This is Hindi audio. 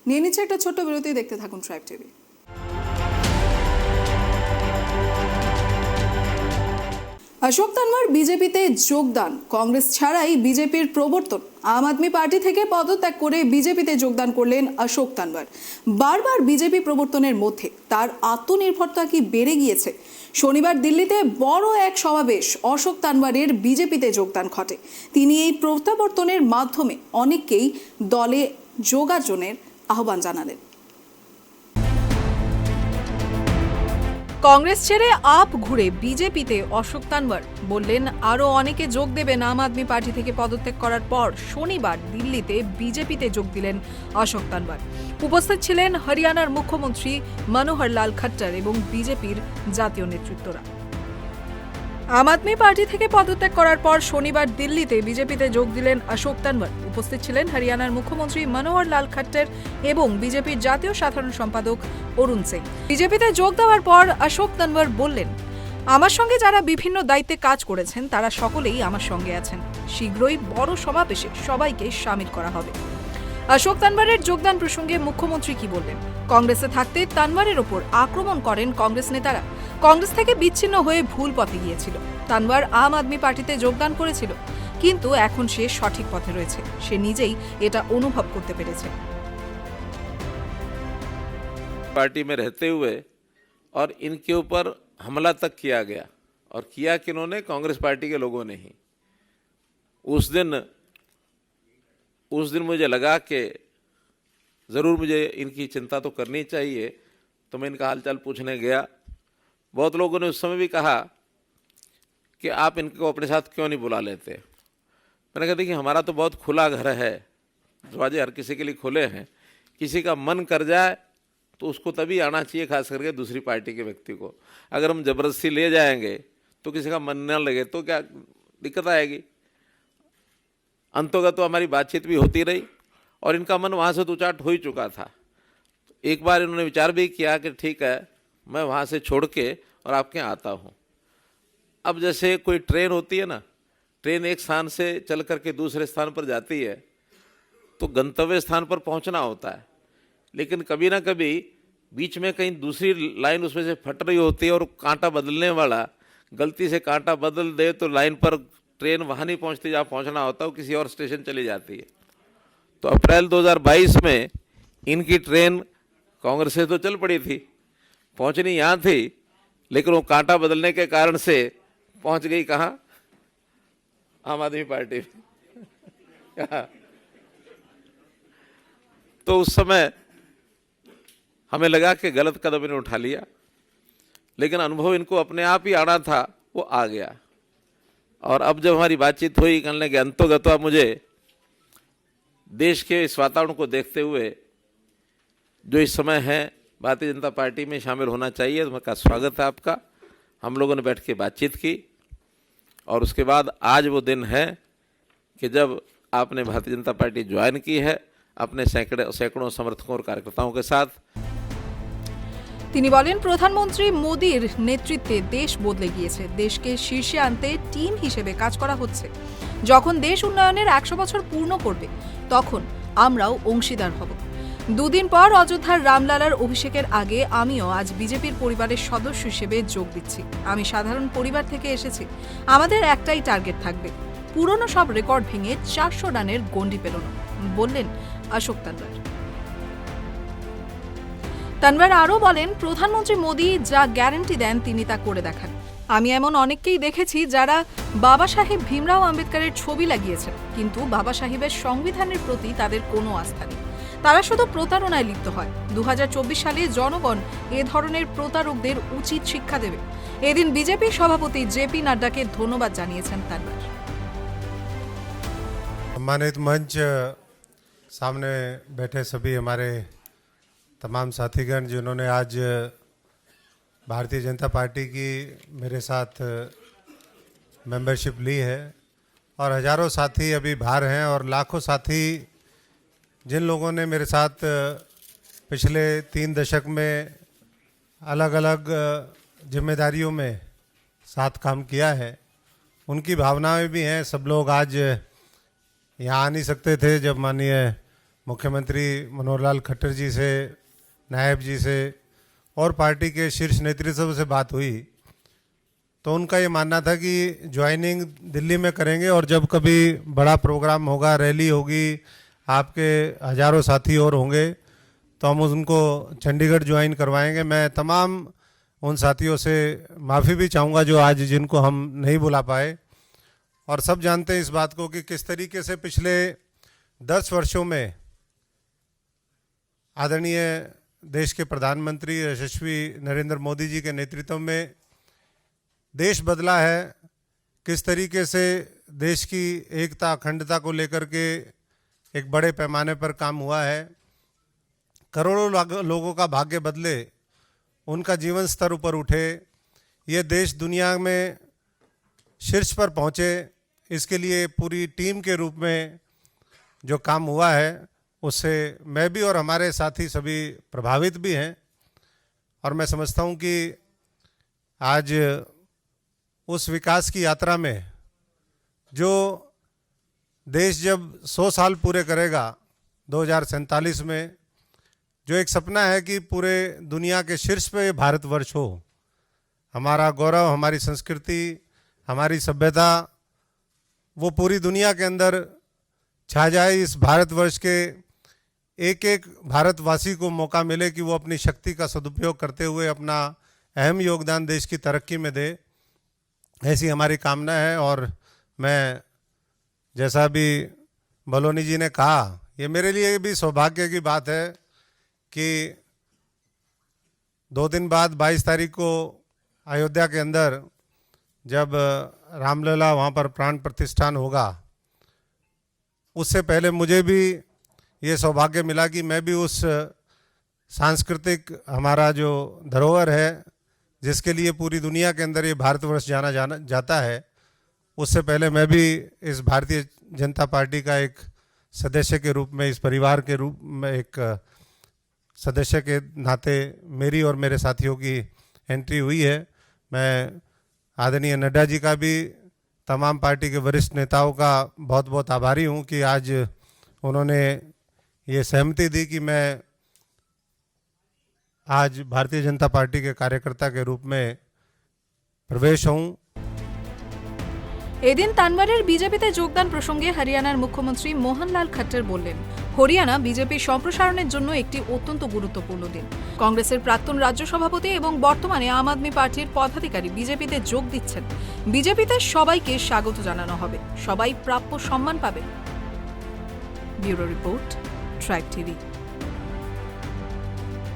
নিয়ে নিচ্ছে একটা ছোট্ট বিরতি, দেখতে থাকুন ট্রাইব টিভি। অশোক তানওয়ার বিজেপিতে যোগদান, কংগ্রেস ছাড়াই বিজেপির প্রবর্তন। আম আদমি পার্টি থেকে পদত্যাগ করে বিজেপিতে যোগদান করলেন অশোক তানওয়ার। বারবার বিজেপি প্রবর্তনের মধ্যে তার আত্মনির্ভরতা কি বেড়ে গিয়েছে? শনিবার দিল্লিতে বড় এক সমাবেশ অশোক তানওয়ারের বিজেপিতে যোগদান ঘটে। তিনি এই প্রত্যাবর্তনের মাধ্যমে অনেককেই দলে যোগাযোগের আহ্বান জানালেন। কংগ্রেস ছেড়ে আপ ঘুরে বিজেপিতে অশোক তানওয়ার বললেন আরও অনেকে যোগ দেবেন। আম আদমি পার্টি থেকে পদত্যাগ করার পর শনিবার দিল্লিতে বিজেপিতে যোগ দিলেন অশোক তানওয়ার। উপস্থিত ছিলেন হরিয়ানার মুখ্যমন্ত্রী মনোহর লাল খট্টর এবং বিজেপির জাতীয় নেতৃত্বরা। আম আদমি পার্টি থেকে পদত্যাগ করার পর শনিবার দিল্লিতে বিজেপিতে যোগ দিলেন অশোক তানওয়ার। উপস্থিত ছিলেন হরিয়ানার মুখ্যমন্ত্রী মনোহর লাল খট্টর এবং বিজেপির জাতীয় সাধারণ সম্পাদক অরুণ সিং। বিজেপিতে যোগ দেওয়ার পর অশোক তানওয়ার বললেন, আমার সঙ্গে যারা বিভিন্ন দায়িত্বে কাজ করেছেন তারা সকলেই আমার সঙ্গে আছেন। শীঘ্রই বড় সমাবেশে সবাইকে শামিল করা হবে। অশোক তানওয়ারের যোগদান প্রসঙ্গে মুখ্যমন্ত্রী কি বললেন? কংগ্রেসে থাকতে তানওয়ারের ওপর আক্রমণ করেন কংগ্রেস নেতারা। কংগ্রেস থেকে বিচ্ছিন্ন হয়ে ভুল পথে গিয়েছিল। তানওয়ার আম আদমি পার্টিতে যোগদান করেছিল, কিন্তু এখন সে সঠিক পথে রয়েছে। সে নিজেই এটা অনুভব করতে পেরেছে। पार्टी में रहते हुए और इनके ऊपर हमला तक किया गया, और किया किन्होंने? कांग्रेस पार्टी के लोगों ने ही। उस दिन मुझे लगा कि ज़रूर मुझे इनकी चिंता तो करनी चाहिए, तो मैं इनका हालचाल पूछने गया। बहुत लोगों ने उस समय भी कहा कि आप इनको अपने साथ क्यों नहीं बुला लेते। मैंने कहा देखिए, हमारा तो बहुत खुला घर है, दरवाजे हर किसी के लिए खुले हैं। किसी का मन कर जाए तो उसको तभी आना चाहिए, खास करके दूसरी पार्टी के व्यक्ति को। अगर हम ज़बरदस्ती ले जाएंगे तो किसी का मन न लगे तो क्या दिक्कत आएगी। अंतोगत तो हमारी बातचीत भी होती रही और इनका मन वहाँ से तो उचाट हो ही चुका था। एक बार इन्होंने विचार भी किया कि ठीक है, मैं वहाँ से छोड़ के और आपके यहाँ आता हूँ। अब जैसे कोई ट्रेन होती है ना, ट्रेन एक स्थान से चल करके दूसरे स्थान पर जाती है तो गंतव्य स्थान पर पहुँचना होता है, लेकिन कभी ना कभी बीच में कहीं दूसरी लाइन उसमें से फट रही होती है और कांटा बदलने वाला गलती से कांटा बदल दे तो लाइन पर ट्रेन वहाँ नहीं पहुँचती जहाँ पहुँचना होता, वो किसी और स्टेशन चली जाती है। तो अप्रैल 2022 में इनकी ट्रेन कांग्रेस से तो चल पड़ी थी, पहुँचनी यहाँ थी, लेकिन वो कांटा बदलने के कारण से पहुँच गई कहाँ? आम आदमी पार्टी में। तो उस समय हमें लगा कि गलत कदम इन्होंने उठा लिया, लेकिन अनुभव इनको अपने आप ही आना था, वो आ गया। और अब जब हमारी बातचीत हुई, कहने लगे अंतोगत्वा मुझे देश के इस वातावरण को देखते हुए जो इस समय है भारतीय जनता पार्टी में शामिल होना चाहिए। तो मैं स्वागत है आपका। हम लोगों ने बैठ के बातचीत की और उसके बाद आज वो दिन है कि जब आपने भारतीय जनता पार्टी ज्वाइन की है अपने सैकड़ों समर्थकों और कार्यकर्ताओं के साथ। তিনি বলেন, প্রধানমন্ত্রী মোদির নেতৃত্বে দেশ বদলে গিয়েছে। দেশকে শীর্ষে আনতে টিম হিসেবে কাজ করা হচ্ছে। যখন দেশ উন্নয়নের 100 বছর পূর্ণ করবে তখন আমরাও অংশীদার হব। দুদিন পর অযোধ্যার রামলালার অভিষেকের আগে আমিও আজ বিজেপির পরিবারের সদস্য হিসেবে যোগ দিচ্ছি। আমি সাধারণ পরিবার থেকে এসেছি। আমাদের একটাই টার্গেট থাকবে, পুরনো সব রেকর্ড ভেঙে 400 রানের গন্ডি পেরোনো, বললেন অশোক তানওয়ার। তানওয়ার আরও বলেন, প্রধানমন্ত্রী মোদি যা গ্যারান্টি দেন তিনি তা করে দেখান। আমি এমন অনেককেই দেখেছি যারা বাবা সাহেব ভীমরাও আম্বেদকরের ছবি লাগিয়েছেন, কিন্তু বাবা সাহেবের সংবিধানের প্রতি তাদের কোনো আস্থা নেই। তারা শুধু প্রতারণায় লিপ্ত হয়। 2024 সালে জনগণ এ ধরনের প্রতারকদের উচিত শিক্ষা দেবে। এদিন বিজেপি সভাপতি জেপি নাড্ডাকে ধন্যবাদ জানিয়েছেন তানওয়ার। सम्मानित मंच, सामने बैठे सभी हमारे तमाम साथीगण जिन्होंने आज भारतीय जनता पार्टी की मेरे साथ मेंबरशिप ली है, और हज़ारों साथी अभी बाहर हैं, और लाखों साथी जिन लोगों ने मेरे साथ पिछले 3 दशक में अलग अलग जिम्मेदारियों में साथ काम किया है, उनकी भावनाएं भी हैं। सब लोग आज यहाँ आ नहीं सकते थे जब माननीय मुख्यमंत्री मनोहर लाल खट्टर जी से, नायब जी से और पार्टी के शीर्ष नेतृत्व से बात हुई तो उनका ये मानना था कि ज्वाइनिंग दिल्ली में करेंगे और जब कभी बड़ा प्रोग्राम होगा, रैली होगी, आपके हजारों साथी और होंगे तो हम उनको चंडीगढ़ ज्वाइन करवाएंगे। मैं तमाम उन साथियों से माफ़ी भी चाहूँगा जो आज जिनको हम नहीं बुला पाए। और सब जानते हैं इस बात को कि किस तरीके से पिछले 10 वर्षों में आदरणीय देश के प्रधानमंत्री यशस्वी नरेंद्र मोदी जी के नेतृत्व में देश बदला है, किस तरीके से देश की एकता अखंडता को लेकर के एक बड़े पैमाने पर काम हुआ है, करोड़ों लोगों का भाग्य बदले, उनका जीवन स्तर ऊपर उठे, ये देश दुनिया में शीर्ष पर पहुँचे, इसके लिए पूरी टीम के रूप में जो काम हुआ है उससे मैं भी और हमारे साथी सभी प्रभावित भी हैं। और मैं समझता हूँ कि आज उस विकास की यात्रा में जो देश जब 100 साल पूरे करेगा 2047 में, जो एक सपना है कि पूरे दुनिया के शीर्ष पे भारतवर्ष हो, हमारा गौरव, हमारी संस्कृति, हमारी सभ्यता वो पूरी दुनिया के अंदर छा जाए, इस भारतवर्ष के एक एक भारतवासी को मौका मिले कि वो अपनी शक्ति का सदुपयोग करते हुए अपना अहम योगदान देश की तरक्की में दे, ऐसी हमारी कामना है। और मैं जैसा भी बलोनी जी ने कहा, ये मेरे लिए भी सौभाग्य की बात है कि 2 दिन बाद 22 तारीख को अयोध्या के अंदर जब रामलला वहाँ पर प्राण प्रतिष्ठान होगा, उससे पहले मुझे भी ये सौभाग्य मिला कि मैं भी उस सांस्कृतिक हमारा जो धरोहर है जिसके लिए पूरी दुनिया के अंदर ये भारतवर्ष जाना जाता है, उससे पहले मैं भी इस भारतीय जनता पार्टी का एक सदस्य के रूप में, इस परिवार के रूप में एक सदस्य के नाते मेरी और मेरे साथियों की एंट्री हुई है। मैं आदरणीय नड्डा जी का भी, तमाम पार्टी के वरिष्ठ नेताओं का बहुत बहुत आभारी हूँ कि आज उन्होंने ये सहमति दी कि मैं आज भारतीय जनता पार्टी के कार्यकर्ता के रूप में प्रवेश हूँ। এদিন তানওয়ারের বিজেপিতে যোগদান প্রসঙ্গে হরিয়ানার মুখ্যমন্ত্রী মোহনলাল খট্টর বললেন, হরিয়ানা বিজেপির সম্প্রসারণের জন্য একটি অত্যন্ত গুরুত্বপূর্ণ দিন। কংগ্রেসের প্রাক্তন রাজ্য সভাপতি এবং বর্তমানে আম আদমি পার্টির পদাধিকারী বিজেপিতে যোগ দিচ্ছেন। বিজেপিতে সবাইকে স্বাগত জানানো হবে, সবাই প্রাপ্য সম্মান পাবে। Bureau report, track TV.